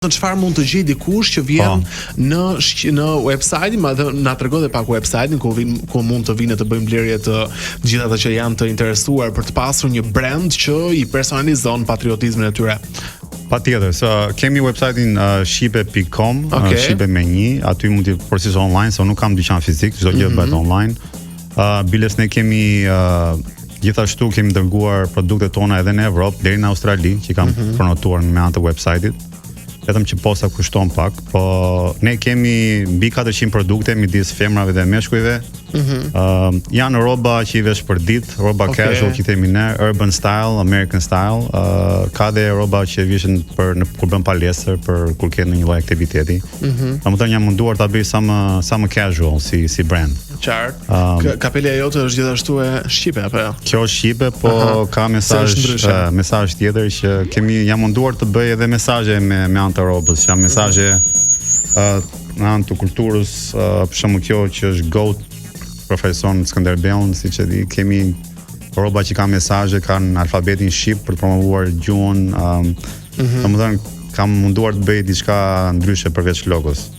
Çfarë mund të gjej dikush që vjen në website-in, madje na tregon edhe pak website-in ku mund të vinë të bëjmë blerje të gjithë ata që janë të interesuar për të pasur një brand që i personalizon patriotizmin e tyre. Patjetër, kemi website-in shipe.com, shipe me një, aty mund të përcjellësh online, se unë nuk kam dyqan fizik, çdo gjë bëhet online. Biles ne kemi gjithashtu kemi dërguar produktet tona edhe në Evropë, deri në Australi, që kanë promotuar me anë të website-it. Vetëm që posa kushton pak, po ne kemi mbi 400 produkte midis femrave dhe meshkujve. Janë rroba që i vesh për ditë, rroba casual që themi ne, urban style, American style, ka dhe rroba që vishen për kur bën palestër, për kur ke në një lloj aktiviteti. Domethënë jam munduar ta bëj sa më casual si brand. Qartë. Kapela jote është gjithashtu e shqipe apo jo? Kjo është shqipe, po ka mesazh tjetër që jam munduar të bëj edhe mesazhe me anë të rrobës, janë mesazhe në anë të kulturës, për shembull kjo që është GOAT profesion Skënderbeun, siç e di, kemi rroba që kanë mesazhe, kanë alfabetin shqip për të promovuar gjuhën, domethënë kam munduar të bëj diçka ndryshe përveç logos.